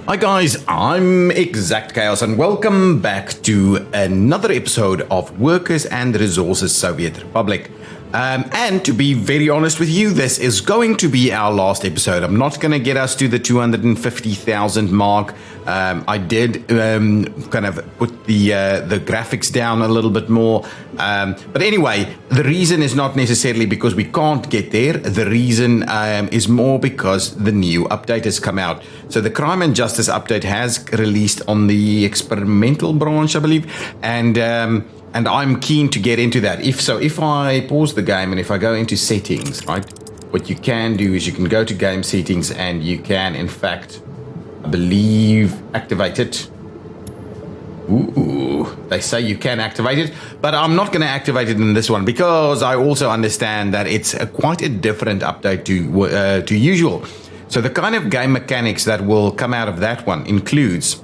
Hi guys, I'm ExactChaos and welcome back to another episode of Workers and Resources Soviet Republic. And to be very honest with you, this is going to be our last episode. I'm not going to get us to the 250,000 mark. I did kind of put the graphics down a little bit more. But anyway, the reason is not necessarily because we can't get there. The reason is more because the new update has come out. So the Crime and Justice update has released on the experimental branch, I believe. And I'm keen to get into that. If I pause the game and if I go into settings, right, what you can do is you can go to game settings and you can, in fact, I believe, activate it. Ooh, they say you can activate it, but I'm not going to activate it in this one because I also understand that it's quite a different update to usual. So the kind of game mechanics that will come out of that one includes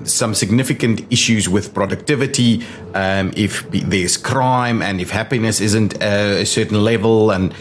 some significant issues with productivity, if there's crime and if happiness isn't a certain level, and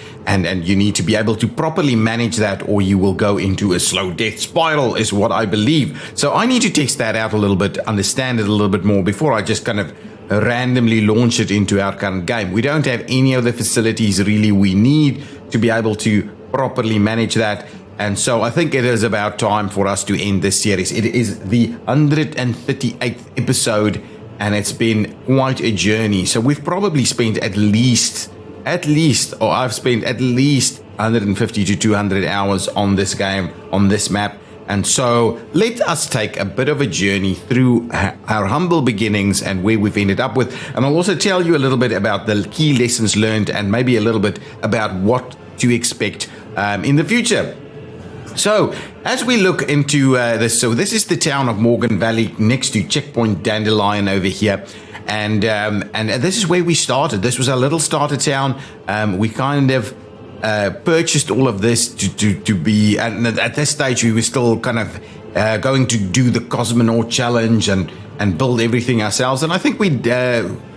you need to be able to properly manage that or you will go into a slow death spiral is what I believe. So I need to test that out a little bit, understand it a little bit more before I just kind of randomly launch it into our current game. We don't have any of the facilities really we need to be able to properly manage that. And so I think it is about time for us to end this series. It is the 138th episode, and it's been quite a journey. So we've probably spent at least, or I've spent at least 150 to 200 hours on this game, on this map. And so let us take a bit of a journey through our humble beginnings and where we've ended up with. And I'll also tell you a little bit about the key lessons learned and maybe a little bit about what to expect in the future. So, as we look into this, so this is the town of Morgan Valley next to Checkpoint Dandelion over here. And this is where we started. This was our little starter town. We kind of purchased all of this to be, and at this stage we were still kind of going to do the Cosmonaut Challenge and build everything ourselves. And I think we,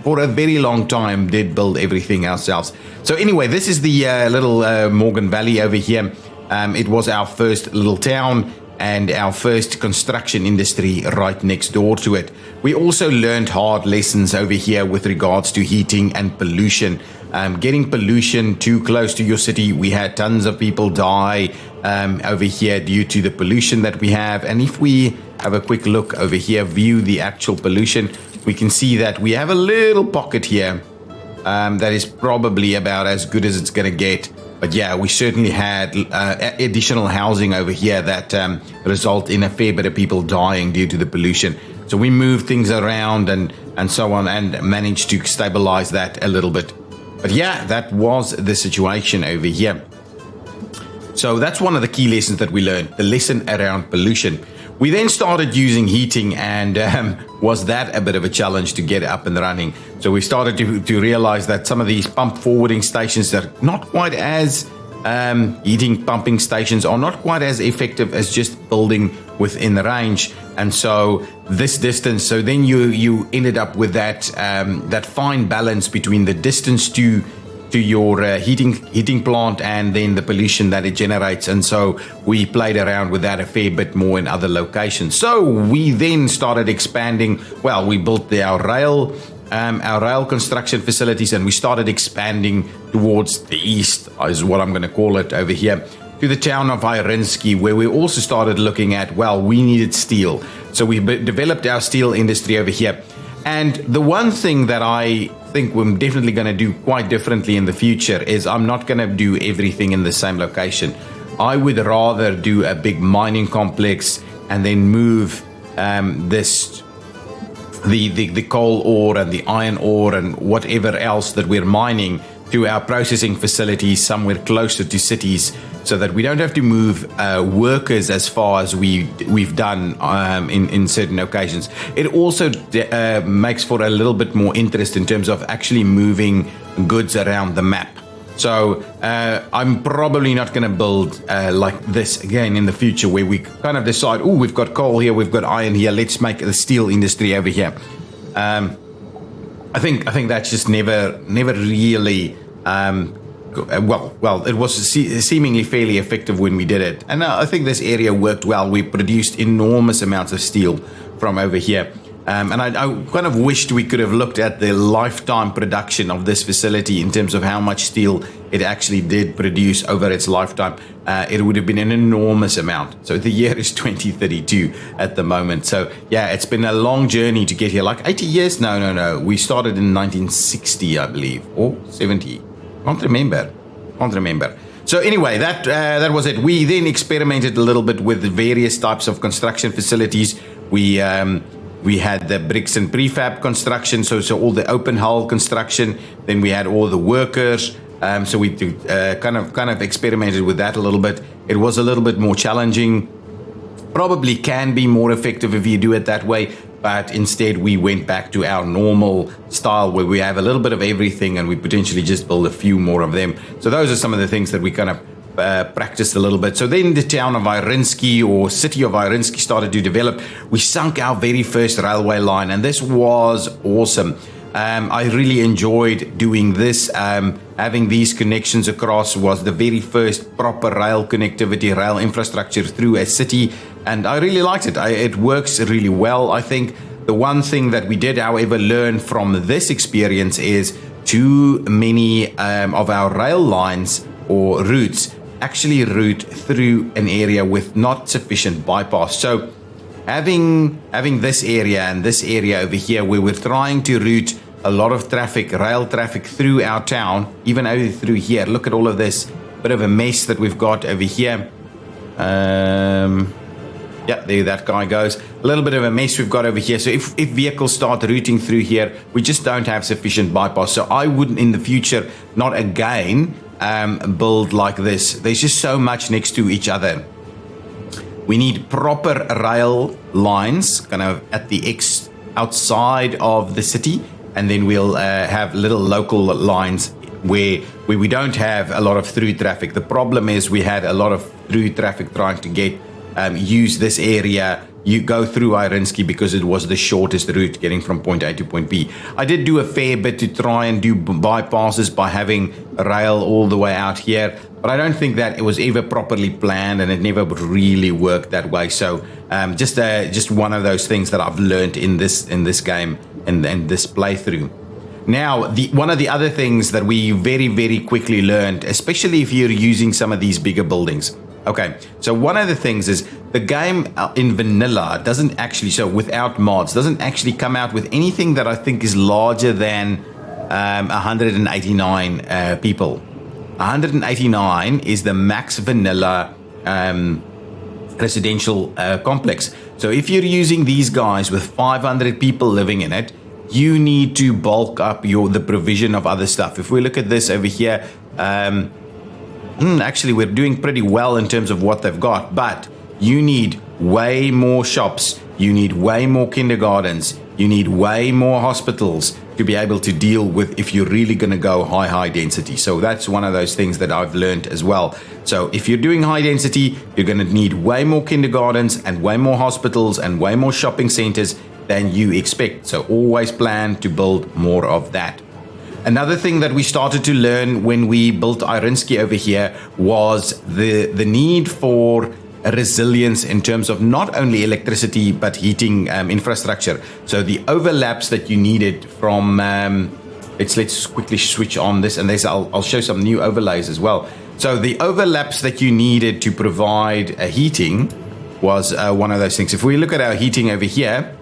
for a very long time, did build everything ourselves. So anyway, this is the little Morgan Valley over here. It was our first little town and our first construction industry right next door to it. We also learned hard lessons over here with regards to heating and pollution. Getting pollution too close to your city, we had tons of people die over here due to the pollution that we have. And if we have a quick look over here, view the actual pollution, we can see that we have a little pocket here that is probably about as good as it's going to get. But yeah, we certainly had additional housing over here that result in a fair bit of people dying due to the pollution. So we moved things around and so on and managed to stabilize that a little bit. But yeah, that was the situation over here. So that's one of the key lessons that we learned, the lesson around pollution. We then started using heating, and was that a bit of a challenge to get up and running? So we started to realize that some of these pump forwarding stations are not quite as heating pumping stations are not quite as effective as just building within the range. And so this distance, so then you ended up with that that fine balance between the distance to your heating plant and then the pollution that it generates. And so we played around with that a fair bit more in other locations. So we then started expanding. Well, we built our rail construction facilities, and we started expanding towards the east, is what I'm going to call it over here, to the town of Irinsky, where we also started looking at, well, we needed steel. So we developed our steel industry over here. And the one thing that I think we're definitely going to do quite differently in the future is I'm not going to do everything in the same location. I would rather do a big mining complex and then move the coal ore and the iron ore and whatever else that we're mining to our processing facilities somewhere closer to cities, so that we don't have to move workers as far as we've done in certain occasions. It also makes for a little bit more interest in terms of actually moving goods around the map. So I'm probably not going to build like this again in the future, where we kind of decide, oh, we've got coal here, we've got iron here, let's make the steel industry over here. I think that's just never really well, it was seemingly fairly effective when we did it. And I think this area worked well. We produced enormous amounts of steel from over here. And I kind of wished we could have looked at the lifetime production of this facility in terms of how much steel it actually did produce over its lifetime. It would have been an enormous amount. So the year is 2032 at the moment. So yeah, it's been a long journey to get here. Like 80 years? No. We started in 1960, I believe, or 70. Can't remember. So anyway, that was it. We then experimented a little bit with various types of construction facilities. We had the bricks and prefab construction, so all the open hull construction. Then we had all the workers. So we kind of experimented with that a little bit. It was a little bit more challenging. Probably can be more effective if you do it that way. But instead, we went back to our normal style where we have a little bit of everything and we potentially just build a few more of them. So those are some of the things that we kind of practiced a little bit. So then the town of Irinsky, or city of Irinsky, started to develop. We sunk our very first railway line, and this was awesome. I really enjoyed doing this. Having these connections across was the very first proper rail connectivity, rail infrastructure through a city, and I really liked it. It works really well. I think the one thing that we did, however, learn from this experience is too many of our rail lines or routes actually route through an area with not sufficient bypass. So having this area and this area over here where we're trying to route a lot of traffic, rail traffic through our town, even over through here. Look at all of this bit of a mess that we've got over here. Yeah, there that guy goes. A little bit of a mess we've got over here. So if vehicles start routing through here, we just don't have sufficient bypass. So I wouldn't in the future, not again, build like this. There's just so much next to each other. We need proper rail lines kind of at the outside of the city, and then we'll have little local lines where we don't have a lot of through traffic. The problem is we had a lot of through traffic trying to get use this area. You go through Irinsky because it was the shortest route getting from point A to point B. I did do a fair bit to try and do bypasses by having rail all the way out here, but I don't think that it was ever properly planned, and it never really worked that way. So just one of those things that I've learned in this game and this playthrough. Now, one of the other things that we very, very quickly learned, especially if you're using some of these bigger buildings. Okay, so one of the things is the game in vanilla doesn't actually, so without mods, doesn't actually come out with anything that I think is larger than 189 people. 189 is the max vanilla residential complex. So if you're using these guys with 500 people living in it, you need to bulk up the provision of other stuff. If we look at this over here, actually we're doing pretty well in terms of what they've got, but you need way more shops, you need way more kindergartens, you need way more hospitals to be able to deal with if you're really going to go high density. So that's one of those things that I've learned as well. So if you're doing high density, you're going to need way more kindergartens and way more hospitals and way more shopping centers than you expect. So always plan to build more of that. Another thing that we started to learn when we built Irinsky over here was the need for resilience in terms of not only electricity but heating infrastructure. So the overlaps that you needed from let's quickly switch on this, and I'll show some new overlays as well. So the overlaps that you needed to provide heating was one of those things. If we look at our heating over here,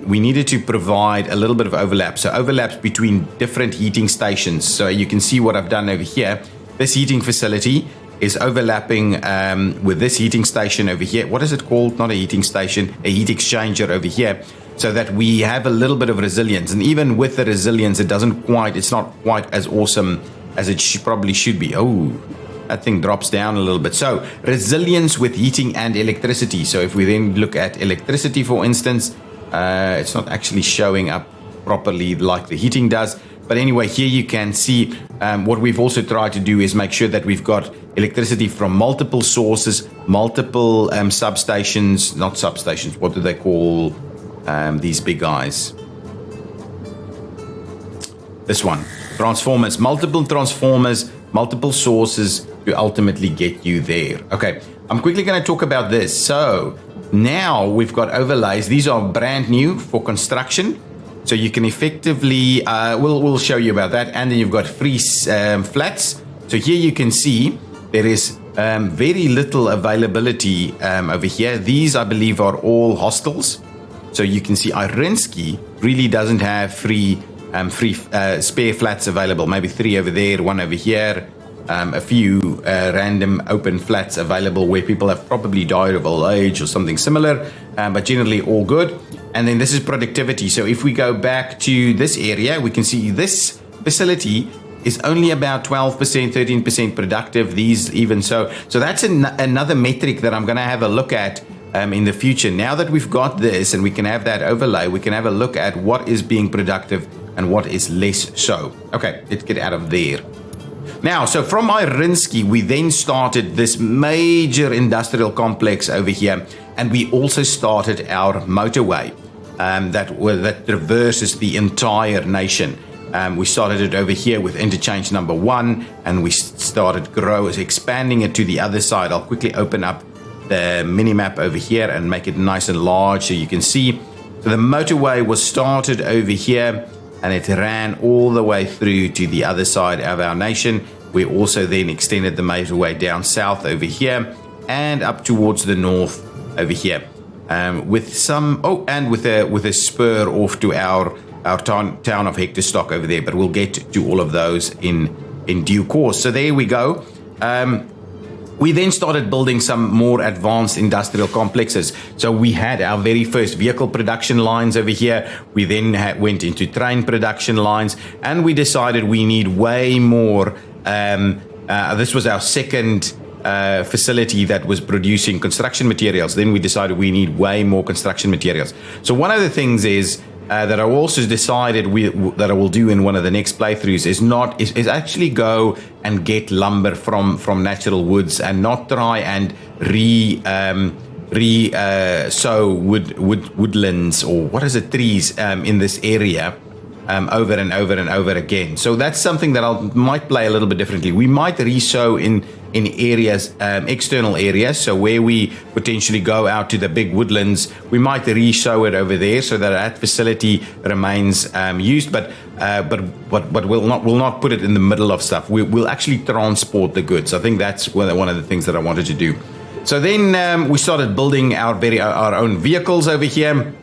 we needed to provide a little bit of overlap. So overlaps between different heating stations. So you can see what I've done over here. This heating facility is overlapping with this heating station over here. What is it called? Not a heating station, a heat exchanger over here. So that we have a little bit of resilience. And even with the resilience, it's not quite as awesome as it probably should be. Oh, that thing drops down a little bit. So resilience with heating and electricity. So if we then look at electricity, for instance, it's not actually showing up properly like the heating does. But anyway, here you can see what we've also tried to do is make sure that we've got electricity from multiple sources, multiple substations, not substations, what do they call these big guys? This one, transformers, multiple transformers, multiple sources to ultimately get you there. Okay, I'm quickly going to talk about this. So now we've got overlays. These are brand new for construction. So you can effectively, we'll show you about that. And then you've got free flats. So here you can see there is very little availability over here. These, I believe, are all hostels. So you can see Irinsky really doesn't have free spare flats available. Maybe 3 over there, 1 over here. A few random open flats available where people have probably died of old age or something similar, but generally all good. And then this is productivity. So if we go back to this area, we can see this facility is only about 12%, 13% productive. These even so. So that's another metric that I'm going to have a look at in the future. Now that we've got this and we can have that overlay, we can have a look at what is being productive and what is less so. Okay, let's get out of there. Now, so from Irinsky, we then started this major industrial complex over here, and we also started our motorway that traverses the entire nation. We started it over here with interchange number 1, and we started expanding it to the other side. I'll quickly open up the mini map over here and make it nice and large so you can see. So the motorway was started over here, and it ran all the way through to the other side of our nation. We also then extended the motorway down south over here and up towards the north over here, with some with a spur off to our town of Hectorstock over there. But we'll get to all of those in due course. So there we go. We then started building some more advanced industrial complexes. So we had our very first vehicle production lines over here. We then went into train production lines, and we decided we need way more. This was our second facility that was producing construction materials. Then we decided we need way more construction materials. So one of the things is that I also decided that I will do in one of the next playthroughs is actually go and get lumber from natural woods and not try and sow woodlands or trees in this area over and over and over again. So that's something that I might play a little bit differently. We might resow in areas, external areas. So where we potentially go out to the big woodlands, we might resow it over there so that facility remains used. But we'll not put it in the middle of stuff. We'll actually transport the goods. I think that's one of the things that I wanted to do. So then we started building our own vehicles over here,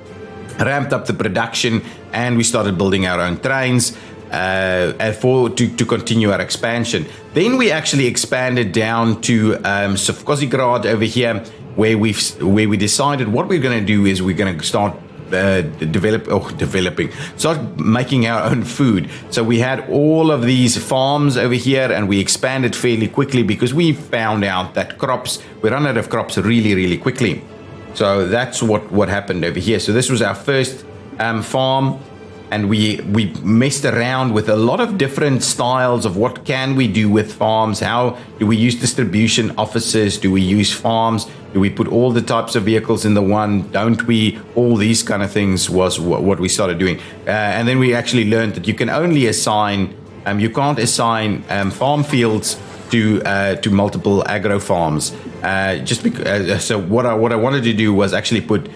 ramped up the production, and we started building our own trains to continue our expansion. Then we actually expanded down to Sovkosigrad over here, where we decided what we're going to do is we're going to start start making our own food. So we had all of these farms over here, and we expanded fairly quickly because we found out that we run out of crops really, really quickly. So that's what happened over here. So this was our first farm, and we messed around with a lot of different styles of what can we do with farms. How do we use distribution offices? Do we use farms? Do we put all the types of vehicles in the one? Don't we? All these kind of things was what we started doing. And then we actually learned that you can only assign, you can't assign farm fields to multiple agro farms. Just because, so what I wanted to do was actually put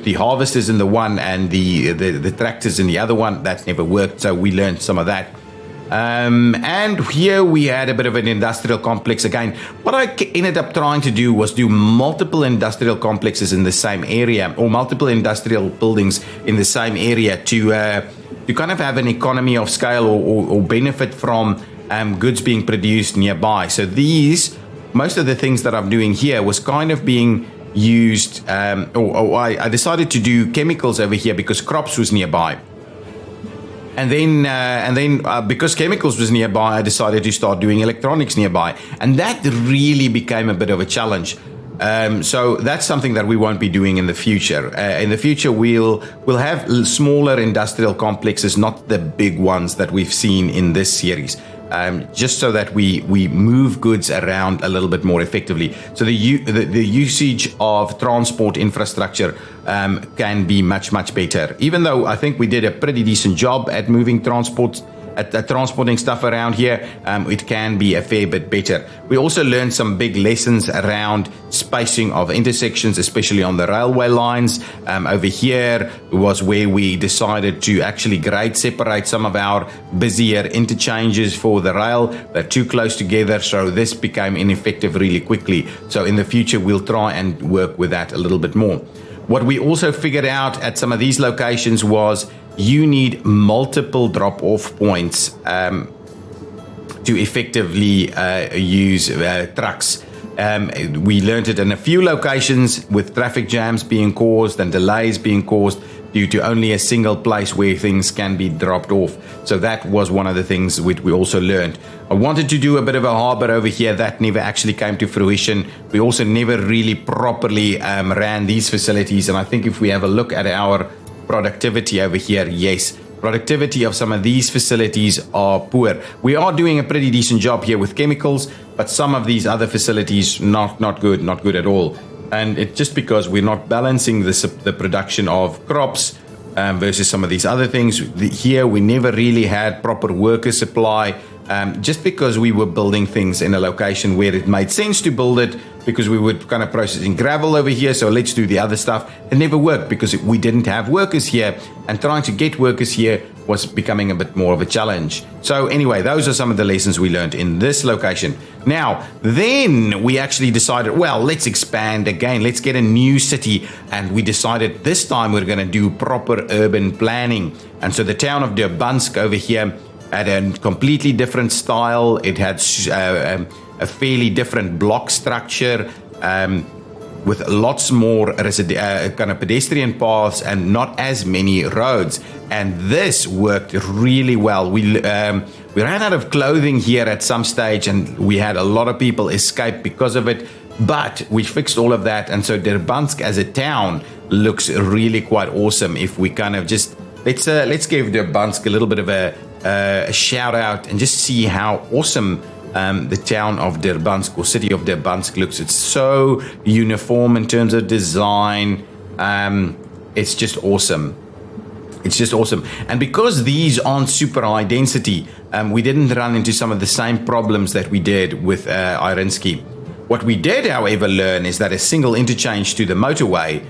the harvesters in the one and the tractors in the other one. That never worked, so we learned some of that. And here we had a bit of an industrial complex again. What I ended up trying to do was do multiple industrial complexes in the same area, or multiple industrial buildings in the same area to kind of have an economy of scale or benefit from goods being produced nearby. So most of the things that I'm doing here was kind of being used, I decided to do chemicals over here because crops was nearby. And then because chemicals was nearby, I decided to start doing electronics nearby. And that really became a bit of a challenge. So that's something that we won't be doing in the future. In the future, we'll have smaller industrial complexes, not the big ones that we've seen in this series. Just so that we move goods around a little bit more effectively. So the usage of transport infrastructure can be much, much better. Even though I think we did a pretty decent job at moving transport at transporting stuff around here, it can be a fair bit better. We also learned some big lessons around spacing of intersections, especially on the railway lines. Over here was where we decided to actually grade separate some of our busier interchanges for the rail. They're too close together, so this became ineffective really quickly. So in the future, we'll try and work with that a little bit more. What we also figured out at some of these locations was you need multiple drop-off points to effectively use trucks. We learned it in a few locations with traffic jams being caused and delays being caused due to only a single place where things can be dropped off. So that was one of the things which we also learned. I wanted to do a bit of a harbor over here. That never actually came to fruition. We also never really properly ran these facilities. And I think if we have a look at our productivity over here, yes, productivity of some of these facilities are poor. We are doing a pretty decent job here with chemicals, but some of these other facilities, not good at all. And it's just because we're not balancing the production of crops versus some of these other things. Here, we never really had proper worker supply, just because we were building things in a location where it made sense to build it, because we were kind of processing gravel over here, so let's do the other stuff. It never worked because we didn't have workers here, and trying to get workers here was becoming a bit more of a challenge. So anyway, those are some of the lessons we learned in this location. Now, then we actually decided, well, let's expand again. Let's get a new city. And we decided this time we're going to do proper urban planning. And so the town of Durbansk over here had a completely different style. It had a fairly different block structure, with lots more kind of pedestrian paths and not as many roads. And this worked really well. We ran out of clothing here at some stage, and we had a lot of people escape because of it. But we fixed all of that, and so Durbansk as a town looks really quite awesome. If we kind of just let's give Durbansk a little bit of a shout out and just see how awesome the town of Durbansk or city of Durbansk looks. It's so uniform in terms of design. It's just awesome. It's just awesome. And because these aren't super high density, we didn't run into some of the same problems that we did with Irinsky. What we did, however, learn is that a single interchange to the motorway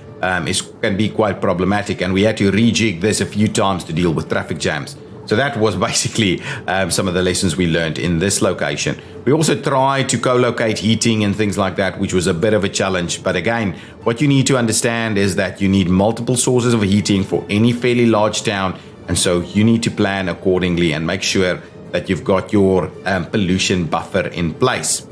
can be quite problematic, and we had to rejig this a few times to deal with traffic jams. So that was basically some of the lessons we learned in this location. We also tried to co-locate heating and things like that, which was a bit of a challenge. But again, what you need to understand is that you need multiple sources of heating for any fairly large town. And so you need to plan accordingly and make sure that you've got your pollution buffer in place.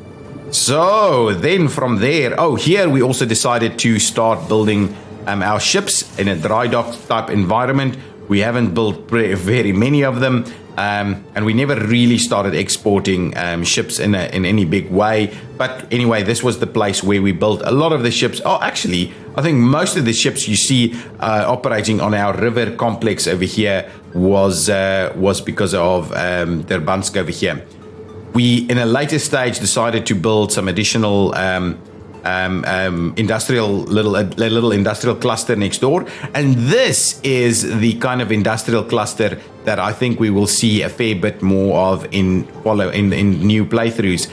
So then from there, here we also decided to start building our ships in a dry dock type environment. We haven't built very many of them, and we never really started exporting ships in any big way. But anyway, this was the place where we built a lot of the ships. Actually, I think most of the ships you see operating on our river complex over here was because of Durbansk over here. We, in a later stage, decided to build some additional little industrial cluster next door, and this is the kind of industrial cluster that I think we will see a fair bit more of in new playthroughs.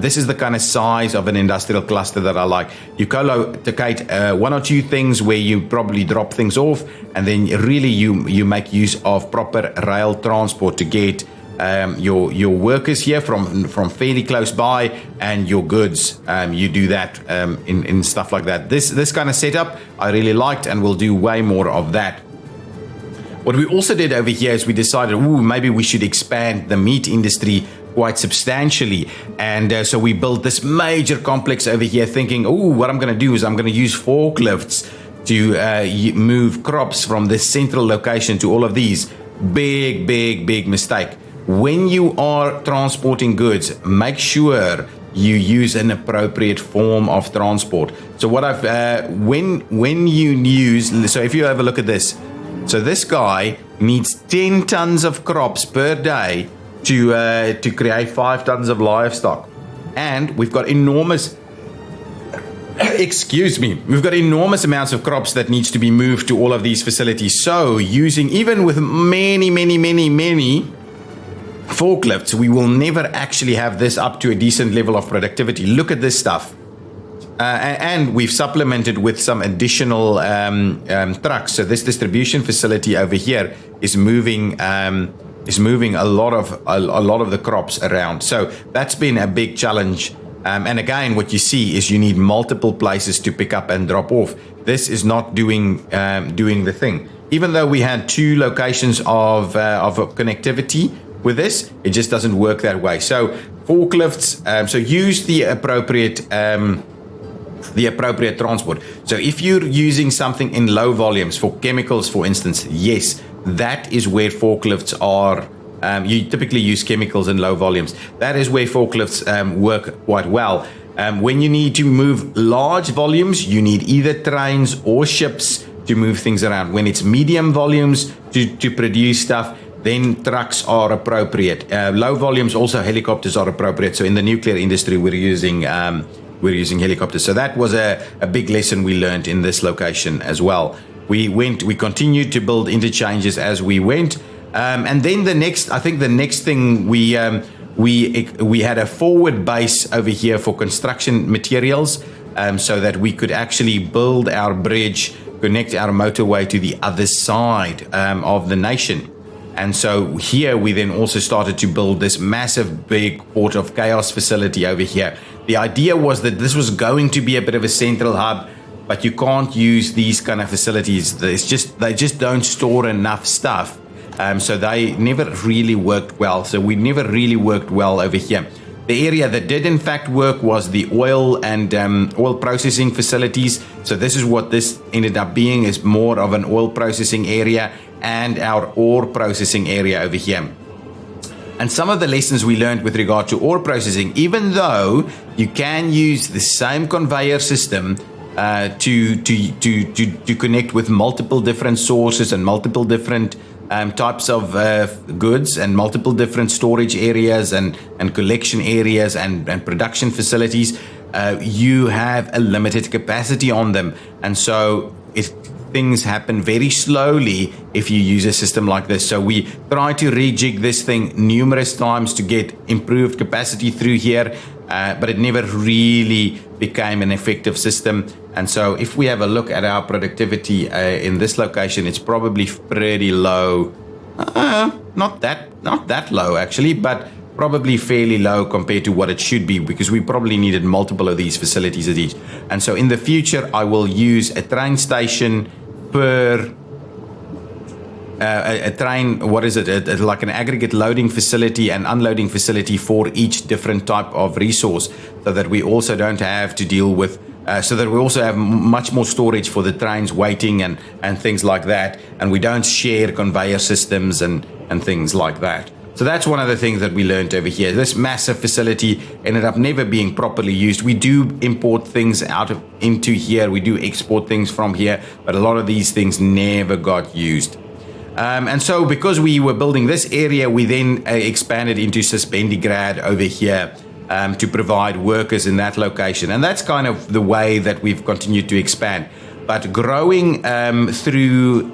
This is the kind of size of an industrial cluster that I like. You co-locate one or two things where you probably drop things off, and then really you make use of proper rail transport to get your workers here from fairly close by, and your goods. You do that in stuff like that. This kind of setup I really liked, and we'll do way more of that. What we also did over here is we decided, maybe we should expand the meat industry quite substantially. And so we built this major complex over here thinking, what I'm going to do is I'm going to use forklifts to move crops from this central location to all of these. Big mistake. When you are transporting goods, make sure you use an appropriate form of transport. So what when you use, so if you have a look at this, so this guy needs 10 tons of crops per day to create 5 tons of livestock. And we've got enormous, we've got enormous amounts of crops that needs to be moved to all of these facilities. So using, even with many forklifts, we will never actually have this up to a decent level of productivity. Look at this stuff. And we've supplemented with some additional trucks. So this distribution facility over here is moving a lot of the crops around. So that's been a big challenge. And again, what you see is you need multiple places to pick up and drop off. This is not doing the thing. Even though we had 2 locations of connectivity with this, it just doesn't work that way. So forklifts, so use the appropriate transport. So if you're using something in low volumes for chemicals, for instance, yes, that is where forklifts are. You typically use chemicals in low volumes. That is where forklifts work quite well. When you need to move large volumes, you need either trains or ships to move things around. When it's medium volumes to produce stuff, then trucks are appropriate. Low volumes, also helicopters are appropriate. So in the nuclear industry, we're using helicopters. So that was a big lesson we learned in this location as well. We continued to build interchanges as we went. And then the next thing we had a forward base over here for construction materials, so that we could actually build our bridge, connect our motorway to the other side of the nation. And so here we then also started to build this massive big Port of Chaos facility over here. The idea was that this was going to be a bit of a central hub, but you can't use these kind of facilities. They just don't store enough stuff. So they never really worked well. So we never really worked well over here. The area that did in fact work was the oil and oil processing facilities. So this is what this ended up being, is more of an oil processing area and our ore processing area over here. And some of the lessons we learned with regard to ore processing, even though you can use the same conveyor system to connect with multiple different sources and multiple different types of goods and multiple different storage areas and collection areas and production facilities, you have a limited capacity on them. And so things happen very slowly if you use a system like this. So we try to rejig this thing numerous times to get improved capacity through here, but it never really became an effective system. And so if we have a look at our productivity in this location, it's probably pretty low. Not that low actually, but probably fairly low compared to what it should be, because we probably needed multiple of these facilities at each. And so in the future, I will use a train station per a train, like an aggregate loading facility and unloading facility for each different type of resource, so that we also don't have to deal with so that we also have much more storage for the trains waiting and things like that, and we don't share conveyor systems and things like that. So that's one of the things that we learned over here. This massive facility ended up never being properly used. We do import things into here, we do export things from here, but a lot of these things never got used. And so because we were building this area, we then expanded into Suspendigrad over here to provide workers in that location. And that's kind of the way that we've continued to expand. But growing through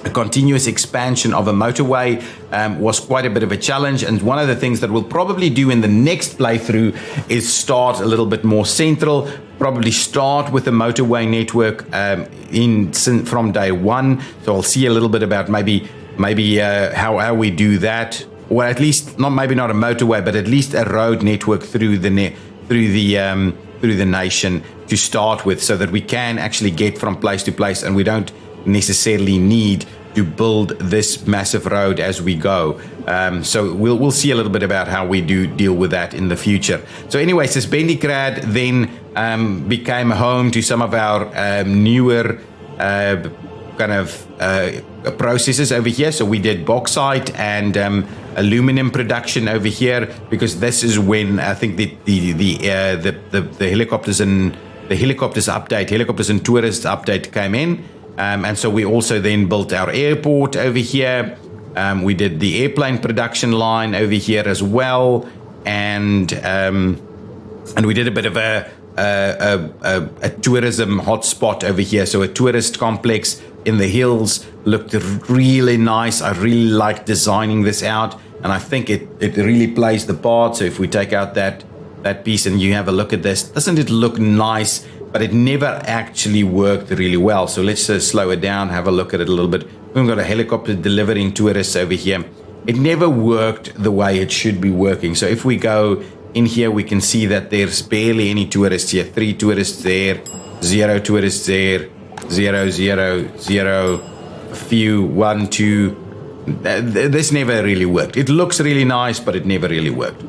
a continuous expansion of a motorway was quite a bit of a challenge. And one of the things that we'll probably do in the next playthrough is start a little bit more central, probably start with the motorway network from day one. So I'll see a little bit about maybe how we do that, or at least maybe not a motorway, but at least a road network through the nation to start with, so that we can actually get from place to place, and we don't necessarily need to build this massive road as we go. So we'll see a little bit about how we do deal with that in the future. So anyway, Suspendigrad then became home to some of our newer kind of processes over here. So we did bauxite and aluminum production over here, because this is when I think the helicopters and tourists update came in. And so we also then built our airport over here. We did the airplane production line over here as well, and we did a bit of a tourism hotspot over here. So a tourist complex in the hills looked really nice. I really liked designing this out. And I think it really plays the part. So if we take out that piece and you have a look at this, doesn't it look nice? But it never actually worked really well. So let's slow it down, have a look at it a little bit. We've got a helicopter delivering tourists over here. It never worked the way it should be working. So if we go in here, we can see that there's barely any tourists here. 3 tourists there, 0 tourists there, 0, 0, 0, a few, 1, 2. This never really worked. It looks really nice, but it never really worked.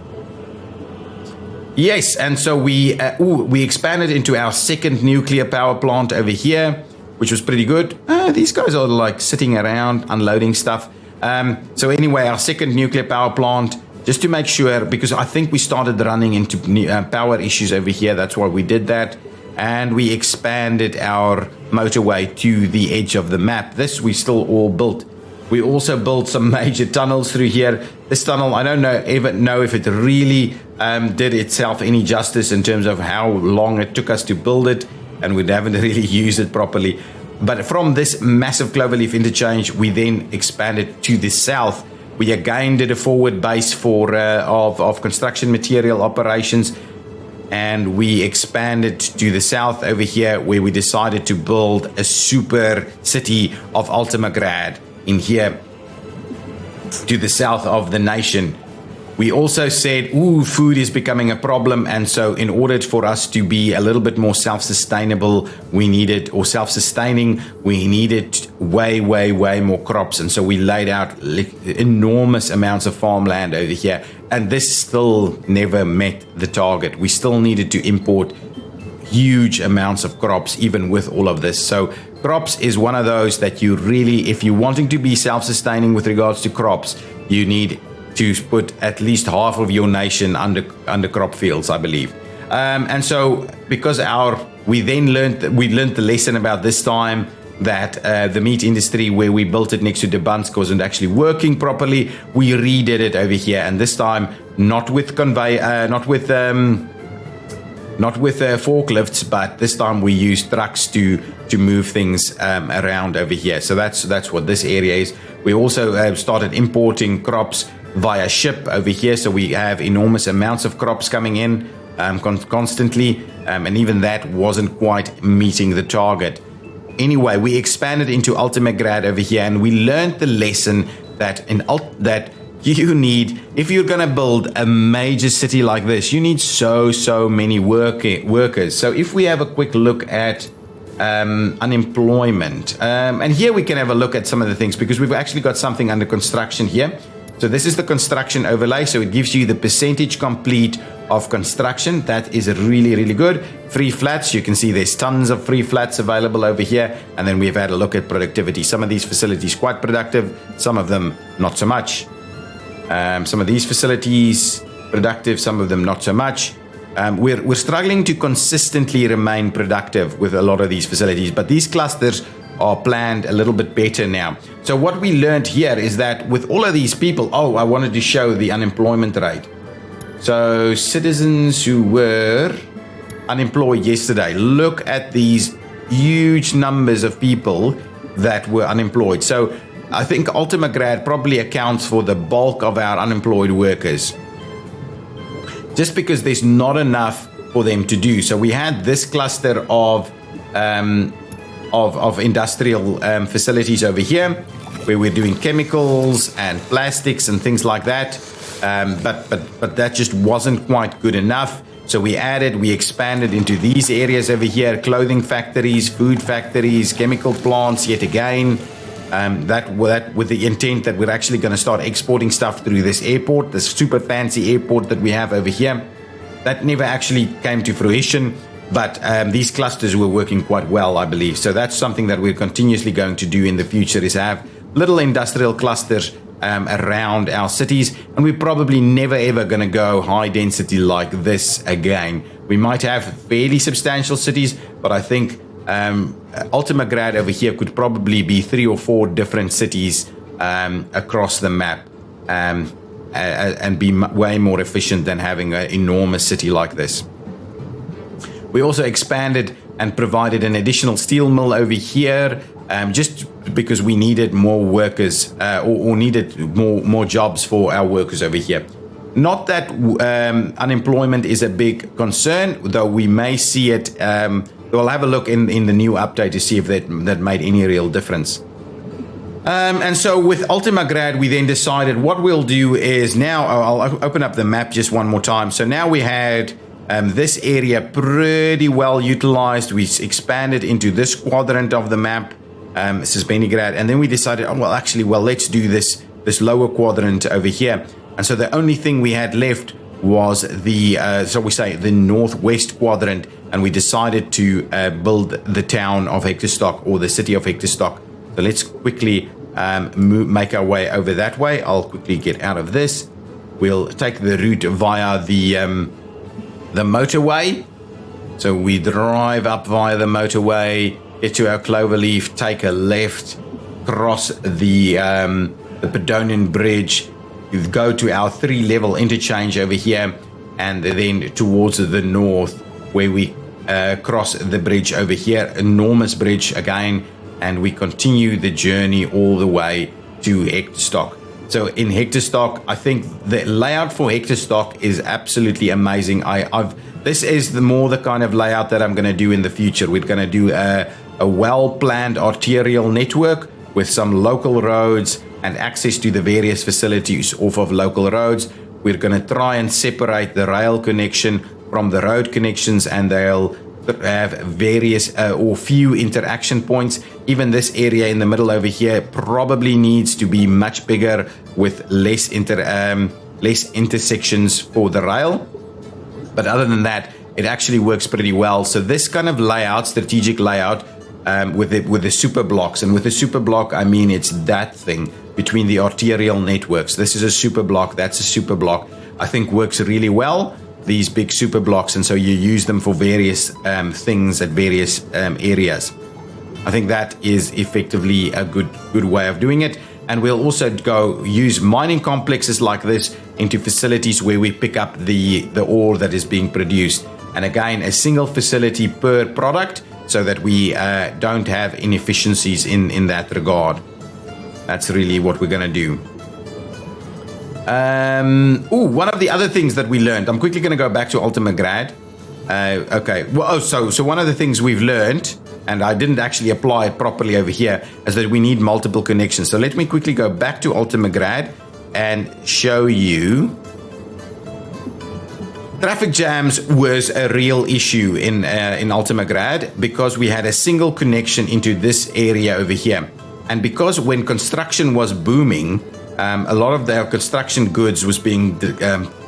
Yes, and so we expanded into our second nuclear power plant over here, which was pretty good. These guys are like sitting around unloading stuff. So anyway, our second nuclear power plant, just to make sure, because I think we started running into power issues over here. That's why we did that. And we expanded our motorway to the edge of the map. This we still all built. We also built some major tunnels through here. This tunnel, I don't ever know if it really did itself any justice in terms of how long it took us to build it, and we haven't really used it properly. But from this massive cloverleaf interchange, we then expanded to the south. We again did a forward base for of construction material operations, and we expanded to the south over here, where we decided to build a super city of Ultimagrad in here to the south of the nation. We also said, food is becoming a problem, and so in order for us to be a little bit more self-sustainable, we needed way more crops, and so we laid out enormous amounts of farmland over here, and this still never met the target. We still needed to import huge amounts of crops even with all of this. So crops is one of those that you really, if you're wanting to be self-sustaining with regards to crops, you need to put at least half of your nation under crop fields, I believe. And so because we learned the lesson about this time that the meat industry where we built it next to Debansk wasn't actually working properly, we redid it over here, and this time not with forklifts, but this time we used trucks to move things around over here. So that's what this area is. We also started importing crops via ship over here, so we have enormous amounts of crops coming in constantly, and even that wasn't quite meeting the target. Anyway, we expanded into Ultimagrad over here, and we learned the lesson that you need, if you're going to build a major city like this, you need so many workers. So if we have a quick look at unemployment, and here we can have a look at some of the things, because we've actually got something under construction here. So this is the construction overlay, so it gives you the percentage complete of construction. That is really good. Free flats, you can see there's tons of free flats available over here. And then we've had a look at productivity. Some of these facilities quite productive, some of them not so much. Some of these facilities productive, some of them not so much. We're struggling to consistently remain productive with a lot of these facilities, but these clusters are planned a little bit better now. So what we learned here is that with all of these people, I wanted to show the unemployment rate. So citizens who were unemployed yesterday, look at these huge numbers of people that were unemployed. So I think Ultimagrad probably accounts for the bulk of our unemployed workers, just because there's not enough for them to do. So we had this cluster of industrial facilities over here, where we're doing chemicals and plastics and things like that, but that just wasn't quite good enough. So we expanded into these areas over here: clothing factories, food factories, chemical plants yet again. That with the intent that we're actually going to start exporting stuff through this airport, this super fancy airport that we have over here. That never actually came to fruition, but these clusters were working quite well, I believe. So that's something that we're continuously going to do in the future, is have little industrial clusters around our cities, and we're probably never ever going to go high density like this again. We might have fairly substantial cities, but I think Ultimagrad over here could probably be 3 or 4 different cities across the map, and be way more efficient than having an enormous city like this. We also expanded and provided an additional steel mill over here, just because we needed more workers or needed more jobs for our workers over here. Not that unemployment is a big concern, though we may see it. We'll have a look in the new update to see if that made any real difference. And so with Ultima Grad, we then decided what we'll do is now, I'll open up the map just one more time. So now we had this area pretty well utilized. We expanded into this quadrant of the map. This is Banished, and then we decided, let's do this lower quadrant over here. And so the only thing we had left was the northwest quadrant, and we decided to build the town of Hectorstock, or the city of Hectorstock. So let's quickly make our way over that way. I'll quickly get out of this. We'll take the route via the motorway. So we drive up via the motorway, get to our cloverleaf, take a left, cross the Pedonian Bridge, go to our 3-level interchange over here, and then towards the north where we cross the bridge over here, enormous bridge again, and we continue the journey all the way to Hectorstock. So in Hectorstock, I think the layout for Hectorstock is absolutely amazing. This is the kind of layout that I'm going to do in the future. We're going to do a well-planned arterial network with some local roads and access to the various facilities off of local roads. We're going to try and separate the rail connection from the road connections, and they'll have various or few interaction points. Even this area in the middle over here probably needs to be much bigger with less intersections for the rail. But other than that, it actually works pretty well. So this kind of layout, strategic layout, with the super blocks, and with the super block, I mean it's that thing between the arterial networks. This is a super block, that's a super block. I think works really well, these big super blocks, and so you use them for various things at various areas. I think that is effectively a good way of doing it. And we'll also go use mining complexes like this into facilities where we pick up the ore that is being produced. And again, a single facility per product, so that we don't have inefficiencies in that regard. That's really what we're going to do. One of the other things that we learned, I'm quickly going to go back to Ultima Grad. Okay. Well, so one of the things we've learned, and I didn't actually apply it properly over here, is that we need multiple connections. So let me quickly go back to Ultima Grad and show you. Traffic jams was a real issue in Ultima Grad because we had a single connection into this area over here. And because when construction was booming, a lot of their construction goods was being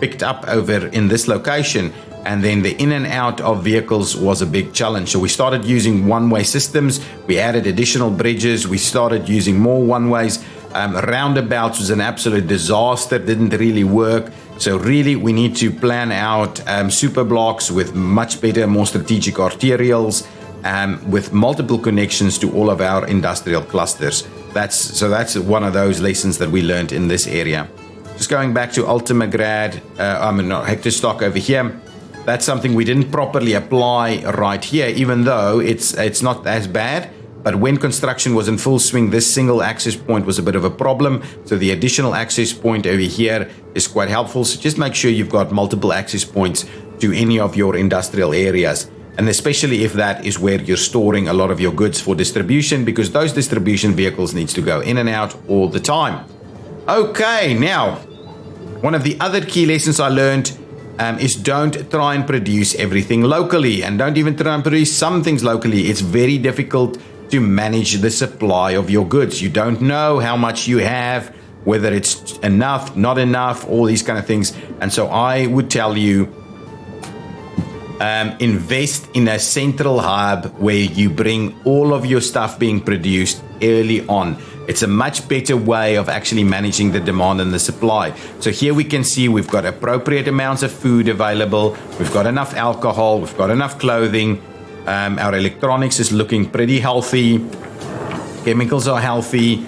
picked up over in this location, and then the in and out of vehicles was a big challenge. So we started using one-way systems. We added additional bridges. We started using more one-ways. Roundabouts was an absolute disaster, didn't really work. So really we need to plan out super blocks with much better, more strategic arterials, with multiple connections to all of our industrial clusters. That's one of those lessons that we learned in this area. Just going back to Ultima Grad, Hectorstock over here. That's something we didn't properly apply right here, even though it's not as bad. But when construction was in full swing, this single access point was a bit of a problem. So the additional access point over here is quite helpful. So just make sure you've got multiple access points to any of your industrial areas. And especially if that is where you're storing a lot of your goods for distribution, because those distribution vehicles needs to go in and out all the time. Okay, now, one of the other key lessons I learned is don't try and produce everything locally, and don't even try and produce some things locally. It's very difficult to manage the supply of your goods. You don't know how much you have, whether it's enough, not enough, all these kind of things. And so I would tell you, invest in a central hub where you bring all of your stuff being produced early on. It's a much better way of actually managing the demand and the supply. So here we can see we've got appropriate amounts of food available. We've got enough alcohol. We've got enough clothing. Our electronics is looking pretty healthy. Chemicals are healthy.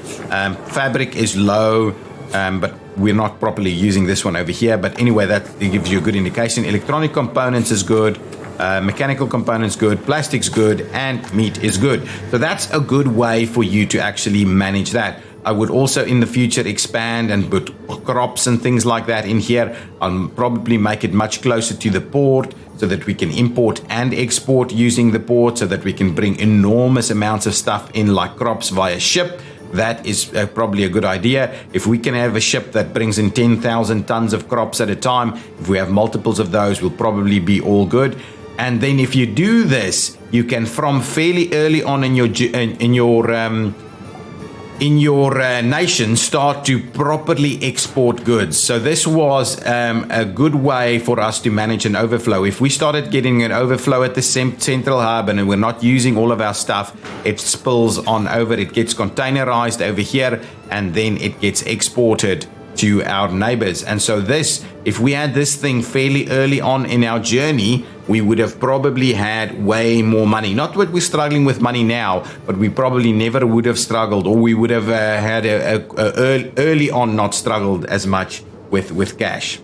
Fabric is low, but we're not properly using this one over here. But anyway, that gives you a good indication. Electronic components is good. mechanical components good, plastics good, and meat is good. So that's a good way for you to actually manage that. I would also in the future expand and put crops and things like that in here. I'll probably make it much closer to the port so that we can import and export using the port, so that we can bring enormous amounts of stuff in like crops via ship. That is probably a good idea. If we can have a ship that brings in 10,000 tons of crops at a time, if we have multiples of those, we'll probably be all good. And then if you do this, you can from fairly early on in your nation start to properly export goods. So this was a good way for us to manage an overflow. If we started getting an overflow at the central hub and we're not using all of our stuff, it spills on over, it gets containerized over here, and then it gets exported to our neighbors. And so this, if we had this thing fairly early on in our journey, we would have probably had way more money. Not that we're struggling with money now, but we probably never would have struggled, or we would have had early on not struggled as much with cash.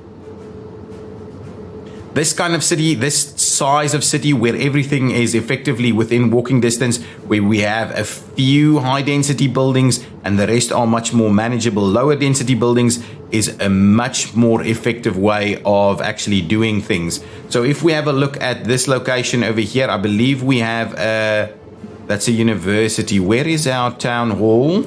This kind of city, this size of city where everything is effectively within walking distance, where we have a few high density buildings and the rest are much more manageable lower density buildings, is a much more effective way of actually doing things. So if we have a look at this location over here, I believe we have that's a university. Where is our town hall?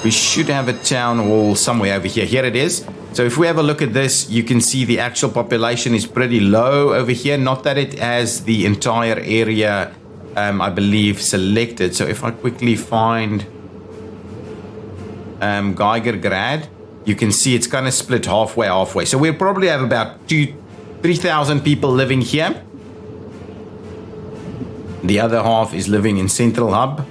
We should have a town hall somewhere over here. Here it is. So if we have a look at this, you can see the actual population is pretty low over here. Not that it has the entire area, I believe, selected. So if I quickly find Geigergrad, you can see it's kind of split halfway. So we'll probably have about 3,000 people living here. The other half is living in Central Hub.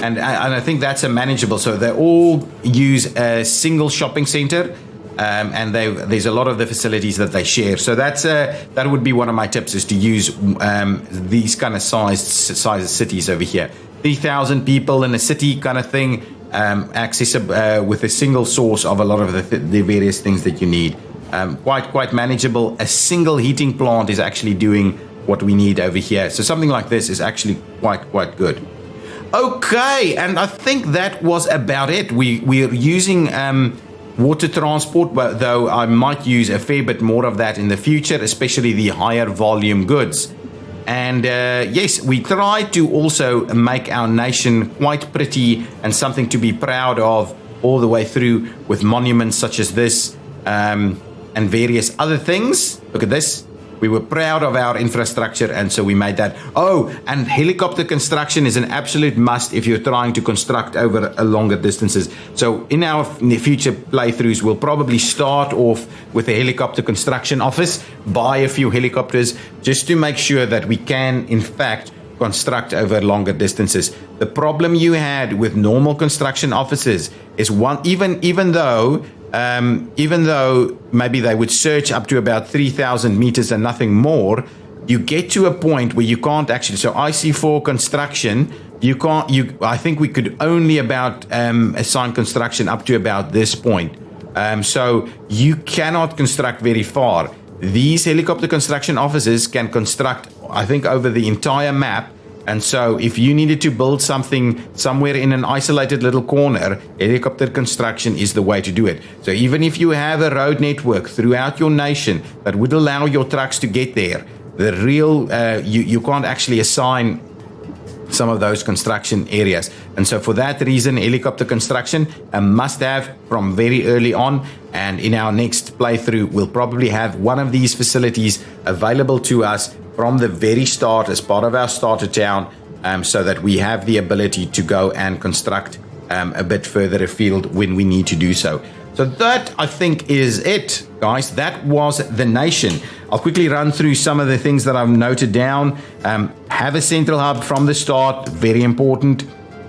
And I think that's a manageable. So they all use a single shopping center, and there's a lot of the facilities that they share. So that would be one of my tips, is to use these kind of size cities over here. 3,000 people in a city kind of thing, accessible with a single source of a lot of the various things that you need. Quite manageable. A single heating plant is actually doing what we need over here. So something like this is actually quite good. Okay, and I think that was about it. We're using water transport, but though I might use a fair bit more of that in the future, especially the higher volume goods. And yes, we try to also make our nation quite pretty and something to be proud of all the way through, with monuments such as this and various other things. Look at this. We were proud of our infrastructure, and so we made that. Oh, and helicopter construction is an absolute must if you're trying to construct over longer distances. So in our future playthroughs, we'll probably start off with a helicopter construction office, buy a few helicopters, just to make sure that we can, in fact, construct over longer distances. The problem you had with normal construction offices is even though maybe they would search up to about 3,000 meters and nothing more, you get to a point where you can't actually. So IC4 construction, I think we could only about assign construction up to about this point. So you cannot construct very far. These helicopter construction offices can construct, I think, over the entire map. And so if you needed to build something somewhere in an isolated little corner, helicopter construction is the way to do it. So even if you have a road network throughout your nation that would allow your trucks to get there, you can't actually assign some of those construction areas. And so for that reason, helicopter construction a must-have from very early on. And in our next playthrough, we'll probably have one of these facilities available to us from the very start as part of our starter town, so that we have the ability to go and construct a bit further afield when we need to do so. So that, I think, is it, guys. That was the nation. I'll quickly run through some of the things that I've noted down. Have a central hub from the start, very important,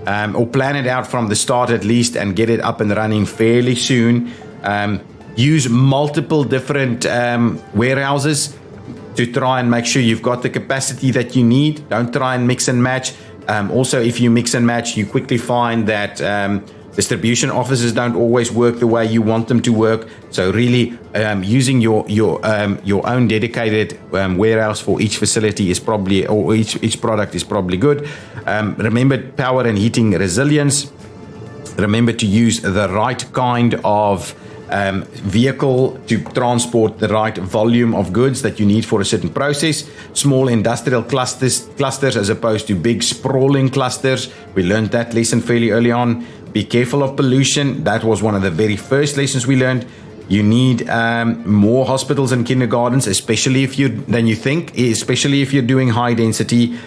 or plan it out from the start at least and get it up and running fairly soon. Use multiple different warehouses to try and make sure you've got the capacity that you need. Don't try and mix and match. Also, if you mix and match, you quickly find that Distribution offices don't always work the way you want them to work. So really, using your own dedicated warehouse for each facility is probably, or each product is probably good. Remember power and heating resilience. Remember to use the right kind of vehicle to transport the right volume of goods that you need for a certain process. Small industrial clusters as opposed to big sprawling clusters. We learned that lesson fairly early on. Be careful of pollution. That was one of the very first lessons we learned. You need more hospitals and kindergartens, especially than you think, especially if you're doing high density.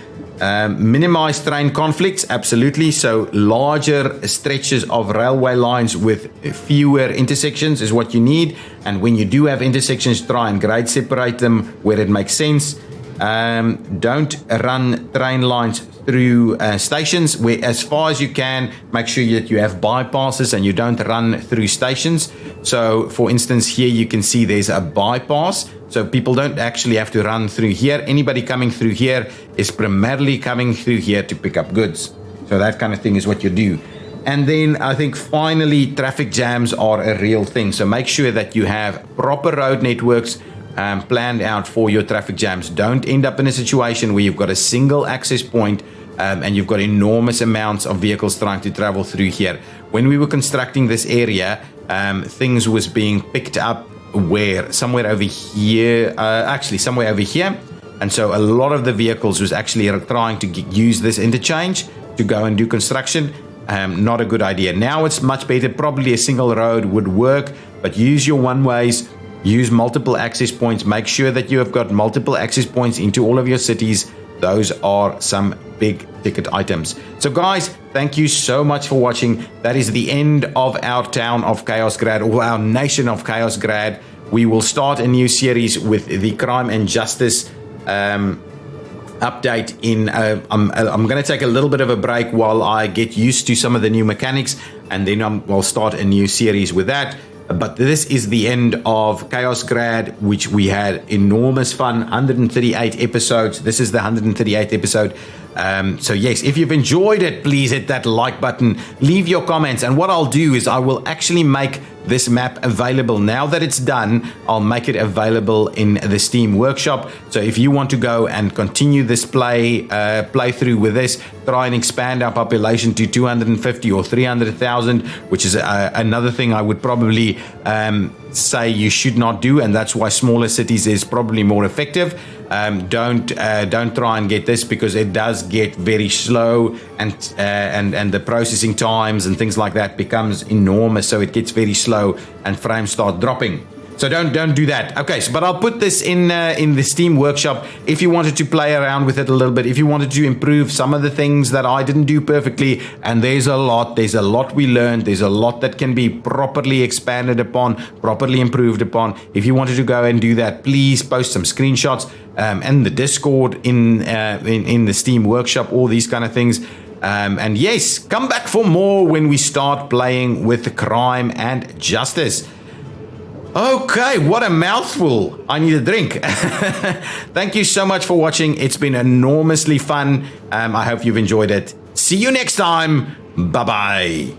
Minimize train conflicts, absolutely. So larger stretches of railway lines with fewer intersections is what you need. And when you do have intersections, try and grade separate them where it makes sense. Don't run train lines through stations. Where, as far as you can, make sure that you have bypasses and you don't run through stations. So for instance, here you can see there's a bypass. So people don't actually have to run through here. Anybody coming through here is primarily coming through here to pick up goods. So that kind of thing is what you do. And then I think finally, traffic jams are a real thing. So make sure that you have proper road networks planned out for your traffic jams. Don't end up in a situation where you've got a single access point and you've got enormous amounts of vehicles trying to travel through here. When we were constructing this area, things was being picked up somewhere over here, and so a lot of the vehicles was actually trying to use this interchange to go and do construction. Not a good idea. Now it's much better. Probably a single road would work, but use your one ways, use multiple access points. Make sure that you have got multiple access points into all of your cities. Those are some big ticket items. So guys, thank you so much for watching. That is the end of our town of Chaos Grad, or our nation of Chaos Grad. We will start a new series with the crime and justice update in I'm going to take a little bit of a break while I get used to some of the new mechanics, and then we'll start a new series with that. But this is the end of Chaos Grad, which we had enormous fun. 138 episodes. This is the 138th episode. So yes, if you've enjoyed it, please hit that like button, leave your comments, and what I'll do is I will actually make this map available. Now that it's done, I'll make it available in the Steam workshop. So if you want to go and continue this playthrough with this, try and expand our population to 250 or 300,000, which is another thing I would probably say you should not do, and that's why smaller cities is probably more effective. Don't try and get this, because it does get very slow, and the processing times and things like that becomes enormous. So it gets very slow and frames start dropping. So don't do that. Okay, but I'll put this in the Steam workshop if you wanted to play around with it a little bit, if you wanted to improve some of the things that I didn't do perfectly. And there's a lot we learned. There's a lot that can be properly expanded upon, properly improved upon. If you wanted to go and do that, please post some screenshots and the Discord in the Steam workshop, all these kind of things. And yes, come back for more when we start playing with crime and justice. Okay, what a mouthful. I need a drink. Thank you so much for watching. It's been enormously fun. I hope you've enjoyed it. See you next time. Bye-bye.